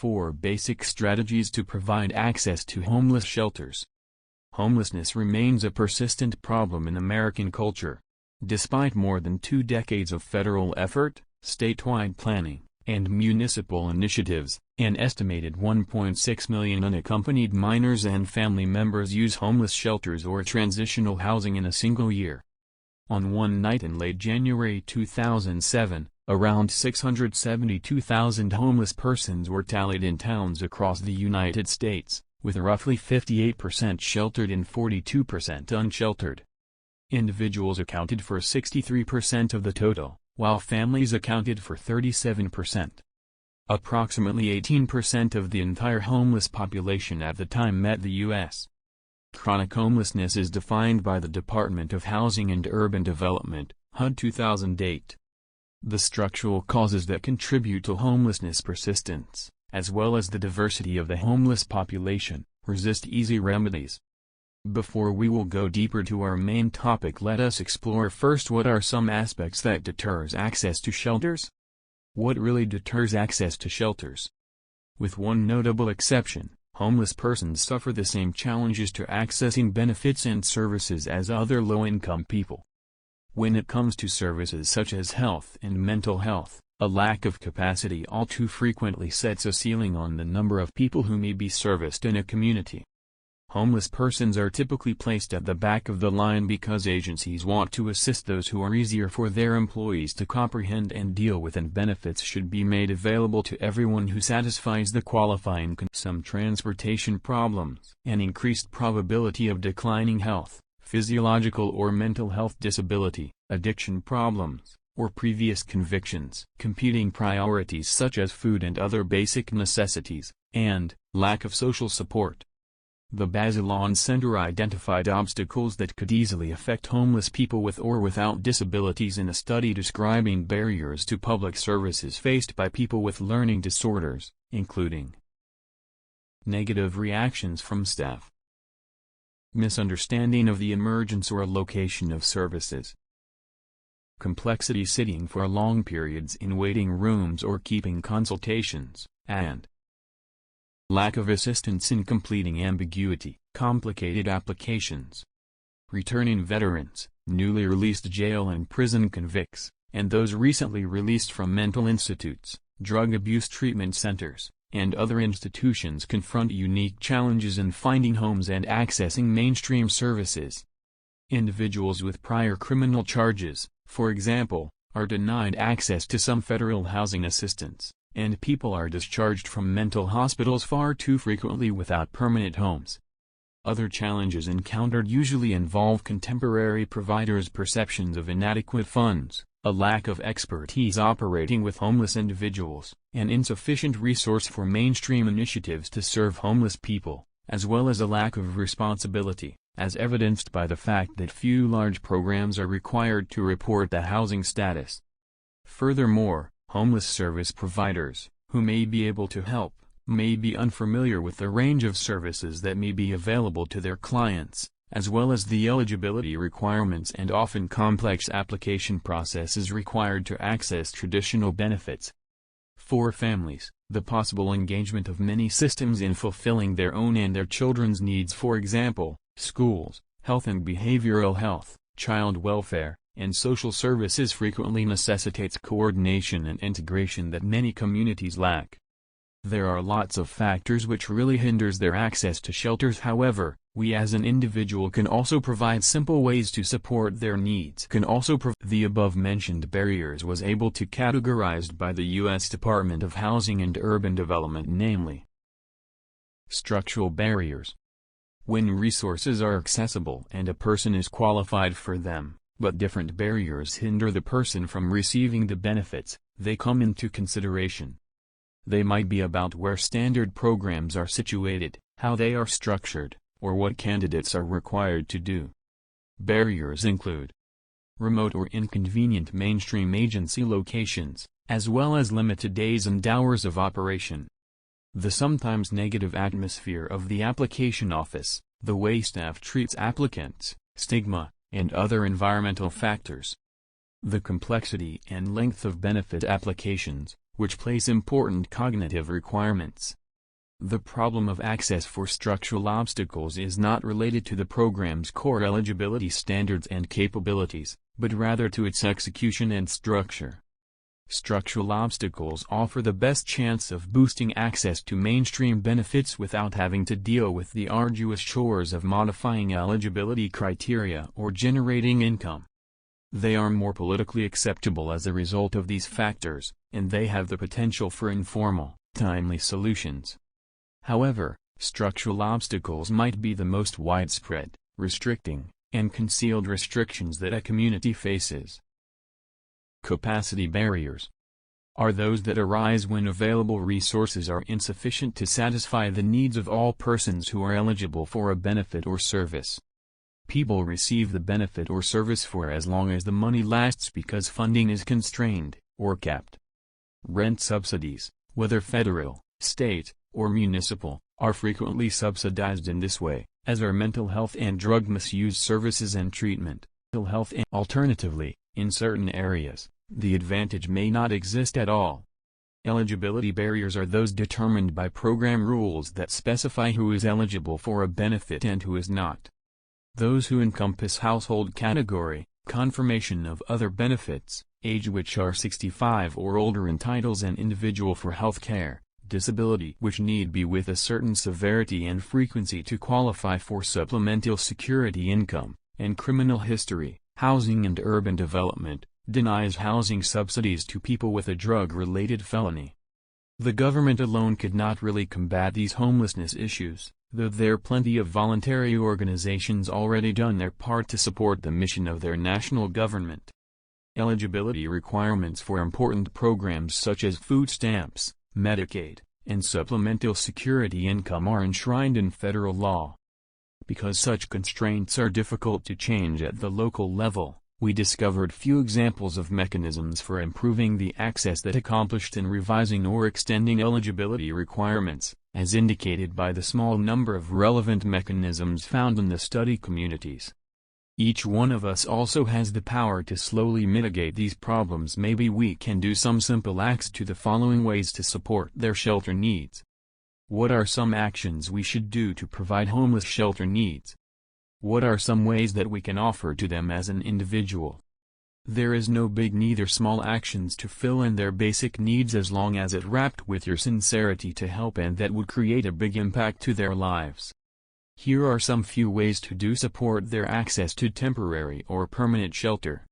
4 basic strategies to provide access to homeless shelters. Homelessness remains a persistent problem in American culture. Despite more than 2 decades of federal effort, statewide planning, and municipal initiatives, an estimated 1.6 million unaccompanied minors and family members use homeless shelters or transitional housing in a single year. On one night in late January 2007, around 672,000 homeless persons were tallied in towns across the United States, with roughly 58% sheltered and 42% unsheltered. Individuals accounted for 63% of the total, while families accounted for 37%. Approximately 18% of the entire homeless population at the time met the U.S. Chronic homelessness is defined by the Department of Housing and Urban Development, HUD 2008. The structural causes that contribute to homelessness persistence, as well as the diversity of the homeless population, resist easy remedies. Before we will go deeper to our main topic, let us explore first what are some aspects that deters access to shelters. What really deters access to shelters? With one notable exception, homeless persons suffer the same challenges to accessing benefits and services as other low-income people. When it comes to services such as health and mental health, a lack of capacity all too frequently sets a ceiling on the number of people who may be serviced in a community. Homeless persons are typically placed at the back of the line because agencies want to assist those who are easier for their employees to comprehend and deal with, and benefits should be made available to everyone who satisfies the qualifying some transportation problems, an increased probability of declining health, physiological or mental health disability, addiction problems, or previous convictions, competing priorities such as food and other basic necessities, and lack of social support. The Bazelon Center identified obstacles that could easily affect homeless people with or without disabilities in a study describing barriers to public services faced by people with learning disorders, including negative reactions from staff, misunderstanding of the emergence or location of services, complexity sitting for long periods in waiting rooms or keeping consultations, and lack of assistance in completing ambiguity, complicated applications. Returning veterans, newly released jail and prison convicts, and those recently released from mental institutes, drug abuse treatment centers, and other institutions confront unique challenges in finding homes and accessing mainstream services. Individuals with prior criminal charges, for example, are denied access to some federal housing assistance, and people are discharged from mental hospitals far too frequently without permanent homes. Other challenges encountered usually involve contemporary providers' perceptions of inadequate funds, a lack of expertise operating with homeless individuals, and insufficient resource for mainstream initiatives to serve homeless people, as well as a lack of responsibility, as evidenced by the fact that few large programs are required to report the housing status. Furthermore, homeless service providers, who may be able to help, may be unfamiliar with the range of services that may be available to their clients, as well as the eligibility requirements and often complex application processes required to access traditional benefits. For families, the possible engagement of many systems in fulfilling their own and their children's needs, for example, schools, health and behavioral health, child welfare, and social services, frequently necessitates coordination and integration that many communities lack. There are lots of factors which really hinders their access to shelters. However, we as an individual can also provide simple ways to support their needs. The above-mentioned barriers was able to categorized by the U.S. Department of Housing and Urban Development, namely structural barriers. When resources are accessible and a person is qualified for them, but different barriers hinder the person from receiving the benefits, they come into consideration. They might be about where standard programs are situated, how they are structured, or what candidates are required to do. Barriers include remote or inconvenient mainstream agency locations, as well as limited days and hours of operation. The sometimes negative atmosphere of the application office, the way staff treats applicants, stigma, and other environmental factors. The complexity and length of benefit applications, which place important cognitive requirements. The problem of access for structural obstacles is not related to the program's core eligibility standards and capabilities, but rather to its execution and structure. Structural obstacles offer the best chance of boosting access to mainstream benefits without having to deal with the arduous chores of modifying eligibility criteria or generating income. They are more politically acceptable as a result of these factors, and they have the potential for informal, timely solutions. However, structural obstacles might be the most widespread, restricting, and concealed restrictions that a community faces. Capacity barriers are those that arise when available resources are insufficient to satisfy the needs of all persons who are eligible for a benefit or service. People receive the benefit or service for as long as the money lasts because funding is constrained, or capped. Rent subsidies, whether federal, state, or municipal, are frequently subsidized in this way, as are mental health and drug misuse services and treatment. Mental health and alternatively, in certain areas, the advantage may not exist at all. Eligibility barriers are those determined by program rules that specify who is eligible for a benefit and who is not. Those who encompass household category, confirmation of other benefits, age which are 65 or older entitles an individual for health care, disability which need be with a certain severity and frequency to qualify for supplemental security income, and criminal history. Housing and Urban Development denies housing subsidies to people with a drug-related felony. The government alone could not really combat these homelessness issues, though there are plenty of voluntary organizations already done their part to support the mission of their national government. Eligibility requirements for important programs such as food stamps, Medicaid, and supplemental security income are enshrined in federal law. Because such constraints are difficult to change at the local level, we discovered few examples of mechanisms for improving the access that accomplished in revising or extending eligibility requirements, as indicated by the small number of relevant mechanisms found in the study communities. Each one of us also has the power to slowly mitigate these problems. Maybe we can do some simple acts to the following ways to support their shelter needs. What are some actions we should do to provide homeless shelter needs? What are some ways that we can offer to them as an individual? There is no big neither small actions to fill in their basic needs as long as it wrapped with your sincerity to help, and that would create a big impact to their lives. Here are some few ways to do support their access to temporary or permanent shelter.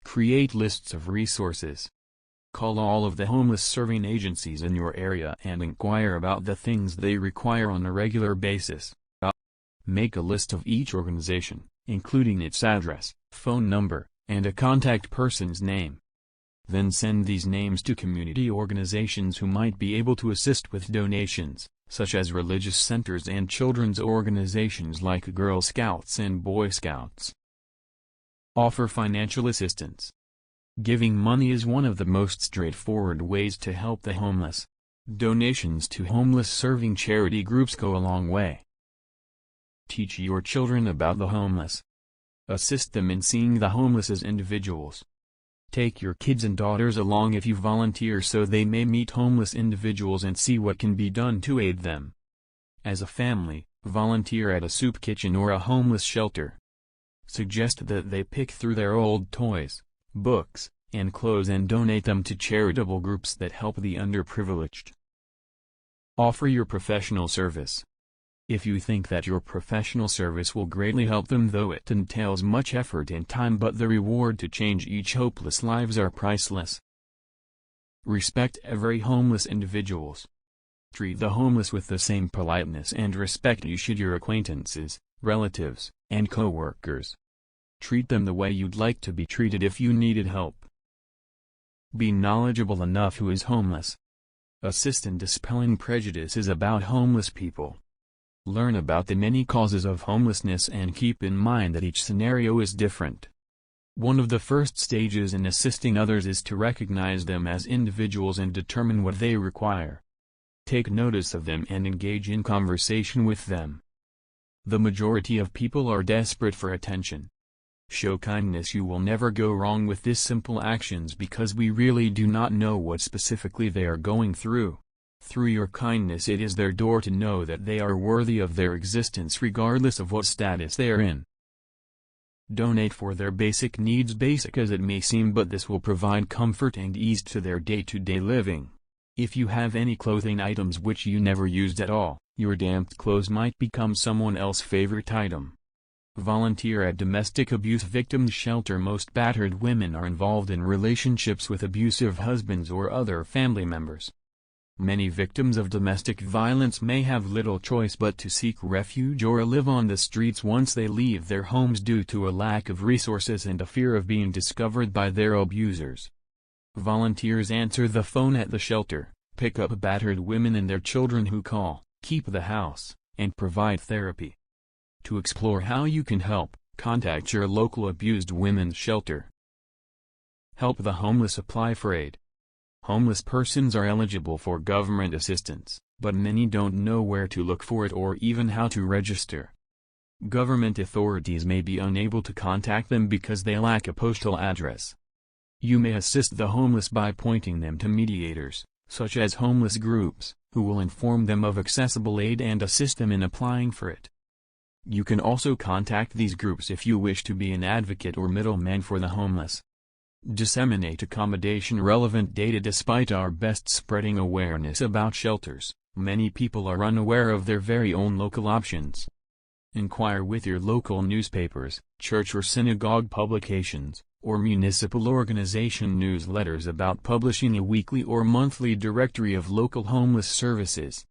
Create lists of resources. Call all of the homeless serving agencies in your area and inquire about the things they require on a regular basis. Make a list of each organization, including its address, phone number, and a contact person's name. Then send these names to community organizations who might be able to assist with donations, such as religious centers and children's organizations like Girl Scouts and Boy Scouts. Offer financial assistance. Giving money is one of the most straightforward ways to help the homeless. Donations to homeless-serving charity groups go a long way. Teach your children about the homeless. Assist them in seeing the homeless as individuals. Take your kids and daughters along if you volunteer so they may meet homeless individuals and see what can be done to aid them. As a family, volunteer at a soup kitchen or a homeless shelter. Suggest that they pick through their old toys, books, and clothes and donate them to charitable groups that help the underprivileged. Offer your professional service. If you think that your professional service will greatly help them, though it entails much effort and time, but the reward to change each hopeless lives are priceless. Respect every homeless individuals. Treat the homeless with the same politeness and respect you should your acquaintances, relatives, and co-workers. Treat them the way you'd like to be treated if you needed help. Be knowledgeable enough who is homeless. Assist in dispelling prejudices about homeless people. Learn about the many causes of homelessness and keep in mind that each scenario is different. One of the first stages in assisting others is to recognize them as individuals and determine what they require. Take notice of them and engage in conversation with them. The majority of people are desperate for attention. Show kindness. You will never go wrong with this simple actions because we really do not know what specifically they are going through. Through your kindness it is their door to know that they are worthy of their existence regardless of what status they are in. Donate for their basic needs, basic as it may seem, but this will provide comfort and ease to their day-to-day living. If you have any clothing items which you never used at all, your damp clothes might become someone else's favorite item. Volunteer at domestic abuse victims shelter. Most battered women are involved in relationships with abusive husbands or other family members. Many victims of domestic violence may have little choice but to seek refuge or live on the streets once they leave their homes due to a lack of resources and a fear of being discovered by their abusers. Volunteers answer the phone at the shelter, pick up battered women and their children who call, keep the house, and provide therapy. To explore how you can help, contact your local abused women's shelter. Help the homeless. Apply for aid. Homeless persons are eligible for government assistance, but many don't know where to look for it or even how to register. Government authorities may be unable to contact them because they lack a postal address. You may assist the homeless by pointing them to mediators, such as homeless groups, who will inform them of accessible aid and assist them in applying for it. You can also contact these groups if you wish to be an advocate or middleman for the homeless. Disseminate accommodation relevant data. Despite our best spreading awareness about shelters, many people are unaware of their very own local options. Inquire with your local newspapers, church or synagogue publications, or municipal organization newsletters about publishing a weekly or monthly directory of local homeless services.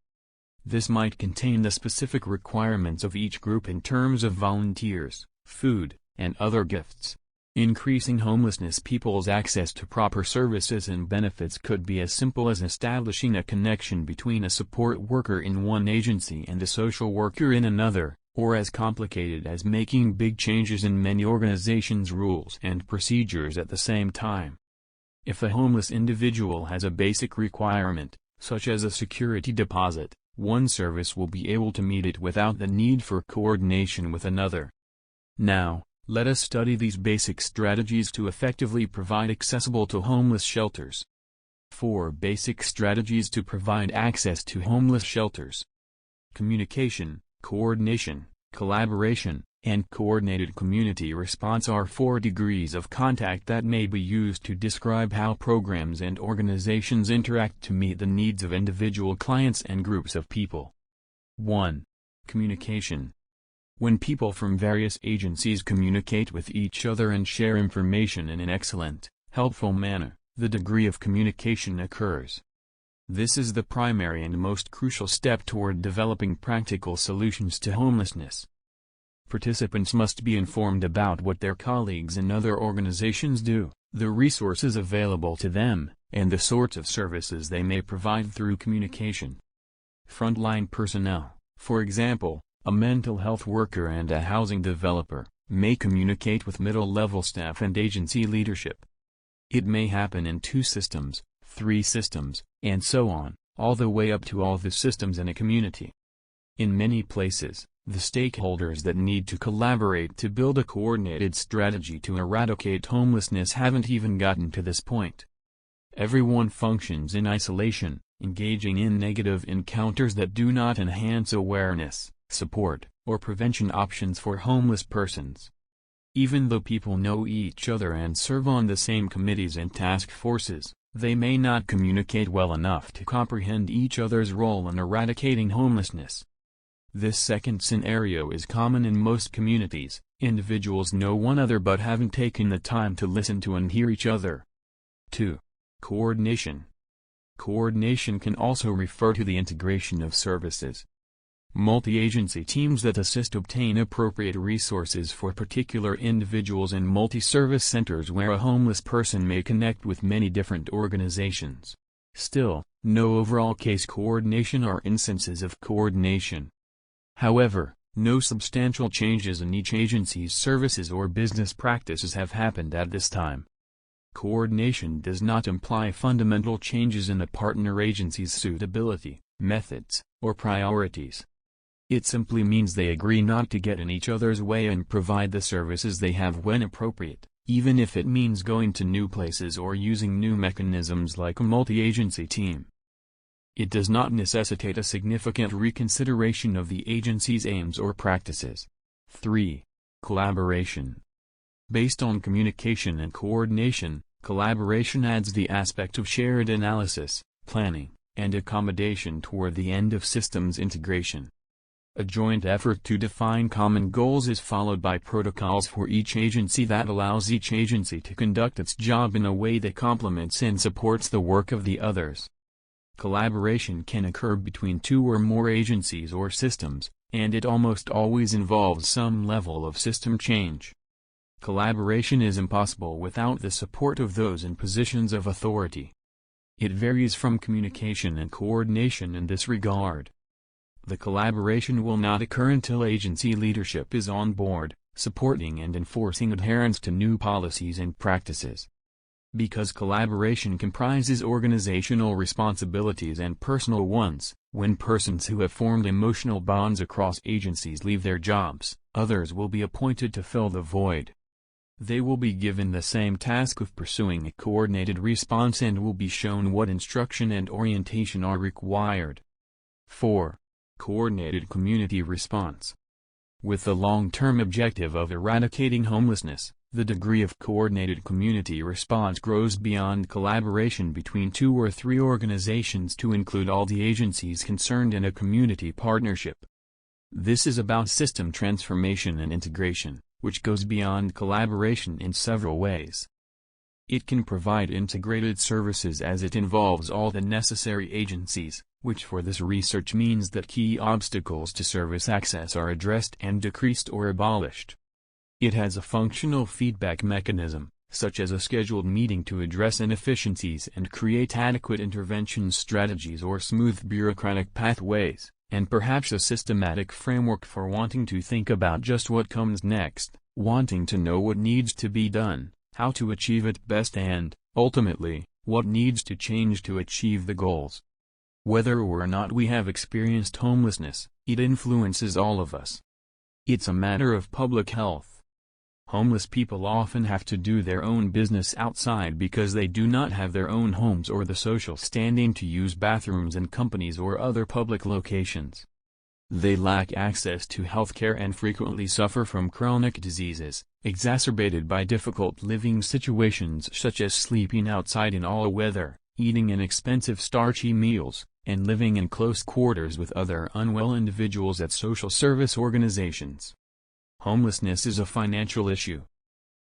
This might contain the specific requirements of each group in terms of volunteers, food, and other gifts. Increasing homelessness people's access to proper services and benefits could be as simple as establishing a connection between a support worker in one agency and a social worker in another, or as complicated as making big changes in many organizations' rules and procedures at the same time. If a homeless individual has a basic requirement, such as a security deposit, one service will be able to meet it without the need for coordination with another. Now, let us study these basic strategies to effectively provide accessible to homeless shelters. 4 basic strategies to provide access to homeless shelters. Communication, coordination, collaboration, and coordinated community response are 4 degrees of contact that may be used to describe how programs and organizations interact to meet the needs of individual clients and groups of people. 1. Communication. When people from various agencies communicate with each other and share information in an excellent, helpful manner, the degree of communication occurs. This is the primary and most crucial step toward developing practical solutions to homelessness. Participants must be informed about what their colleagues in other organizations do, the resources available to them, and the sorts of services they may provide through communication. Frontline personnel, for example, a mental health worker and a housing developer, may communicate with middle-level staff and agency leadership. It may happen in 2 systems, 3 systems, and so on, all the way up to all the systems in a community. In many places, the stakeholders that need to collaborate to build a coordinated strategy to eradicate homelessness haven't even gotten to this point. Everyone functions in isolation, engaging in negative encounters that do not enhance awareness, support, or prevention options for homeless persons. Even though people know each other and serve on the same committees and task forces, they may not communicate well enough to comprehend each other's role in eradicating homelessness. This second scenario is common in most communities. Individuals know one another but haven't taken the time to listen to and hear each other. 2. Coordination. Coordination can also refer to the integration of services. Multi-agency teams that assist obtain appropriate resources for particular individuals and multi-service centers where a homeless person may connect with many different organizations. Still, no overall case coordination are instances of coordination. However, no substantial changes in each agency's services or business practices have happened at this time. Coordination does not imply fundamental changes in a partner agency's suitability, methods, or priorities. It simply means they agree not to get in each other's way and provide the services they have when appropriate, even if it means going to new places or using new mechanisms like a multi-agency team. It does not necessitate a significant reconsideration of the agency's aims or practices. 3. Collaboration. Based on communication and coordination, collaboration adds the aspect of shared analysis, planning, and accommodation toward the end of systems integration. A joint effort to define common goals is followed by protocols for each agency that allows each agency to conduct its job in a way that complements and supports the work of the others. Collaboration can occur between two or more agencies or systems, and it almost always involves some level of system change. Collaboration is impossible without the support of those in positions of authority. It varies from communication and coordination in this regard. The collaboration will not occur until agency leadership is on board, supporting and enforcing adherence to new policies and practices. Because collaboration comprises organizational responsibilities and personal ones, when persons who have formed emotional bonds across agencies leave their jobs, others will be appointed to fill the void. They will be given the same task of pursuing a coordinated response and will be shown what instruction and orientation are required. 4. Coordinated community response. With the long-term objective of eradicating homelessness, the degree of coordinated community response grows beyond collaboration between 2 or 3 organizations to include all the agencies concerned in a community partnership. This is about system transformation and integration, which goes beyond collaboration in several ways. It can provide integrated services as it involves all the necessary agencies, which for this research means that key obstacles to service access are addressed and decreased or abolished. It has a functional feedback mechanism, such as a scheduled meeting to address inefficiencies and create adequate intervention strategies or smooth bureaucratic pathways, and perhaps a systematic framework for wanting to think about just what comes next, wanting to know what needs to be done, how to achieve it best and, ultimately, what needs to change to achieve the goals. Whether or not we have experienced homelessness, it influences all of us. It's a matter of public health. Homeless people often have to do their own business outside because they do not have their own homes or the social standing to use bathrooms in companies or other public locations. They lack access to healthcare and frequently suffer from chronic diseases, exacerbated by difficult living situations such as sleeping outside in all weather, eating inexpensive starchy meals, and living in close quarters with other unwell individuals at social service organizations. Homelessness is a financial issue.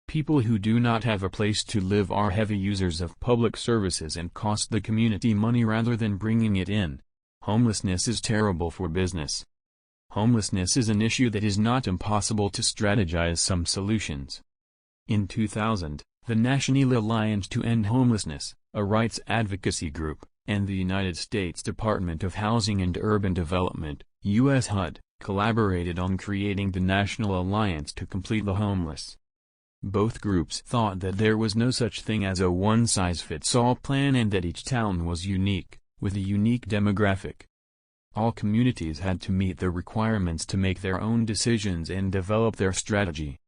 People who do not have a place to live are heavy users of public services and cost the community money rather than bringing it in. Homelessness is terrible for business. Homelessness is an issue that is not impossible to strategize some solutions. In 2000, the National Alliance to End Homelessness, a rights advocacy group, and the United States Department of Housing and Urban Development, U.S. HUD, collaborated on creating the National Alliance to Complete the Homeless. Both groups thought that there was no such thing as a one-size-fits-all plan and that each town was unique, with a unique demographic. All communities had to meet the requirements to make their own decisions and develop their strategy.